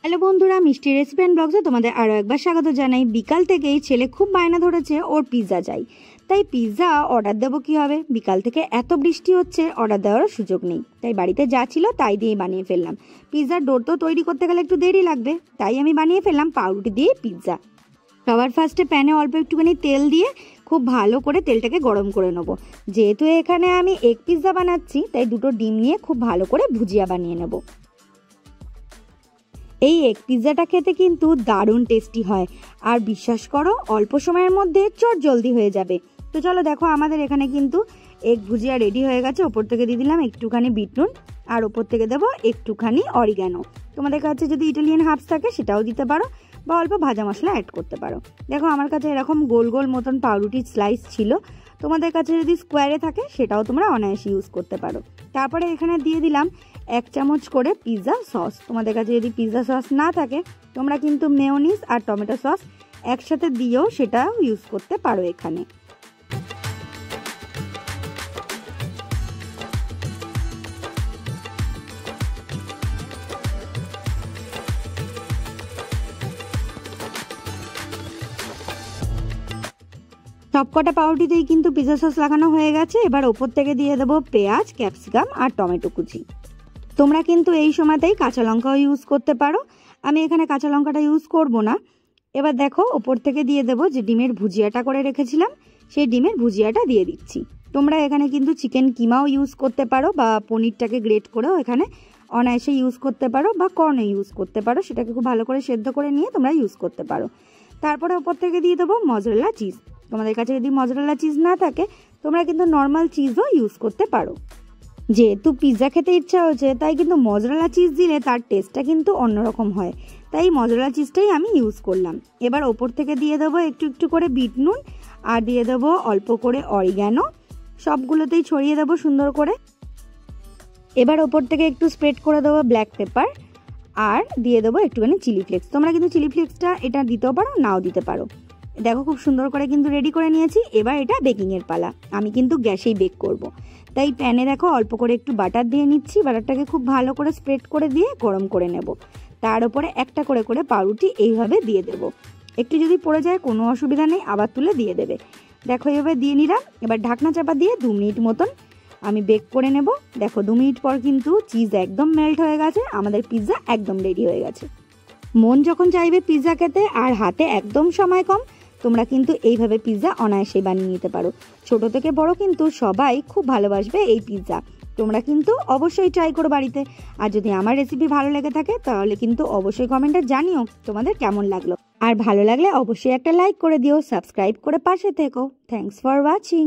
Hello বন্ধুরা, মিষ্টি recipe and ব্লগসে তোমাদের আরও একবার স্বাগত জানাই। বিকাল থেকেই ছেলে খুব বায়না ধরেছে ওর পিৎজা চাই, তাই পিৎজা অর্ডার দেবো কীভাবে? বিকাল থেকে এত বৃষ্টি হচ্ছে, অর্ডার দেওয়ারও সুযোগ নেই, তাই বাড়িতে যা ছিল তাই দিয়েই বানিয়ে ফেললাম। পিৎজার ডোর তো তৈরি করতে গেলে একটু দেরি লাগবে, তাই আমি বানিয়ে ফেললাম পাউরুটি দিয়ে পিৎজা। সবার ফার্স্টে প্যানে অল্প একটুখানি তেল দিয়ে খুব ভালো করে তেলটাকে গরম করে নেবো। যেহেতু এখানে আমি এগ পিৎজা বানাচ্ছি, তাই দুটো ডিম নিয়ে খুব ভালো করে ভুজিয়া বানিয়ে নেব। এই এগ পিৎজাটা খেতে কিন্তু দারুণ টেস্টি হয়, আর বিশ্বাস করো অল্প সময়ের মধ্যে চটজলদি হয়ে যাবে। তো চলো দেখো, আমাদের এখানে কিন্তু এগ ভুজিয়া রেডি হয়ে গেছে। ওপর থেকে দিয়ে দিলাম একটুখানি বিট নুন, আর ওপর থেকে দেবো একটুখানি অরিগ্যানো। তোমাদের কাছে যদি ইটালিয়ান হার্বস থাকে সেটাও দিতে পারো, বা অল্প ভাজা মশলা অ্যাড করতে পারো। দেখো আমার কাছে এরকম গোল গোল মতন পাউরুটির স্লাইস ছিল, তোমাদের কাছে যদি স্কোয়ারে থাকে সেটাও তোমরা অনায়াসে ইউজ করতে পারো। তারপরে এখানে দিয়ে দিলাম 1 চামচ করে পিৎজা সস। তোমাদের কাছে যদি পিৎজা সস না থাকে, তোমরা কিন্তু মেয়োনিজ আর টমেটো সস একসাথে দিয়েও সেটাও ইউজ করতে পারো এখানে। সবকটা পাউরুটিতেই কিন্তু পিৎজা সস লাগানো হয়ে গেছে। এবার ওপর থেকে দিয়ে দেবো পেঁয়াজ, ক্যাপসিকাম আর টমেটো কুচি। তোমরা কিন্তু এই সময়তেই কাঁচা লঙ্কাও ইউজ করতে পারো, আমি এখানে কাঁচা লঙ্কাটা ইউজ করব না। এবার দেখো ওপর থেকে দিয়ে দেবো যে ডিমের ভুজিয়াটা করে রেখেছিলাম, সেই ডিমের ভুজিয়াটা দিয়ে দিচ্ছি। তোমরা এখানে কিন্তু চিকেন কিমাও ইউজ করতে পারো, বা পনিরটাকে গ্রেট করেও এখানে অনায়াসে ইউজ করতে পারো, বা কর্নে ইউজ করতে পারো। সেটাকে খুব ভালো করে সেদ্ধ করে নিয়ে তোমরা ইউজ করতে পারো। তারপরে ওপর থেকে দিয়ে দেবো মজরেলা চিজ। তোমাদের কাছে যদি মজরেলা চিজ না থাকে, তোমরা কিন্তু নর্মাল চিজও ইউজ করতে পারো। যেহেতু পিৎজা খেতে ইচ্ছা হচ্ছে, তাই কিন্তু মজরেলা চিজ দিলে তার টেস্টটা কিন্তু অন্যরকম হয়, তাই মজরেলা চিজটাই আমি ইউজ করলাম। এবার ওপর থেকে দিয়ে দেবো একটু একটু করে বিট নুন, আর দিয়ে দেবো অল্প করে অরিগ্যানো। সবগুলোতেই ছড়িয়ে দেবো সুন্দর করে। এবার ওপর থেকে একটু স্প্রেড করে দেবো ব্ল্যাক পেপার, আর দিয়ে দেবো একটুখানি চিলি ফ্লেক্স। তোমরা কিন্তু চিলি ফ্লেক্সটা এটা দিতেও পারো, নাও দিতে পারো। দেখো খুব সুন্দর করে কিন্তু রেডি করে নিয়েছি। এবার এটা বেকিংয়ের পালা। আমি কিন্তু গ্যাসেই বেক করব, তাই প্যানে দেখো অল্প করে একটু বাটার দিয়ে নিচ্ছি। বাটারটাকে খুব ভালো করে স্প্রেড করে দিয়ে গরম করে নেব। তার উপরে একটা করে করে পাউরুটি এইভাবে দিয়ে দেব। একটু যদি পড়ে যায় কোনো অসুবিধা নেই, আবার তুলে দিয়ে দেবে। দেখো এইভাবে দিয়ে নিলাম। এবার ঢাকনা চাপা দিয়ে 2 মিনিট মতন আমি বেক করে নেব। দেখো 2 মিনিট পর কিন্তু চিজ একদম মেল্ট হয়ে গেছে, আমাদের পিৎজা একদম রেডি হয়ে গেছে। মন যখন চাইবে পিৎজা খেতে আর হাতে একদম সময় কম, তোমরা কিন্তু এইভাবে পিৎজা অনায়াসেই বানিয়ে নিতে পারো। ছোট থেকে বড় কিন্তু সবাই খুব ভালোবাসবে এই পিৎজা। তোমরা কিন্তু অবশ্যই ট্রাই করো বাড়িতে। আর যদি আমার রেসিপি ভালো লেগে থাকে, তাহলে কিন্তু অবশ্যই কমেন্টে জানিও তোমাদের কেমন লাগলো। আর ভালো লাগলে অবশ্যই একটা লাইক করে দিও, সাবস্ক্রাইব করে পাশে থেকো। Thanks for watching.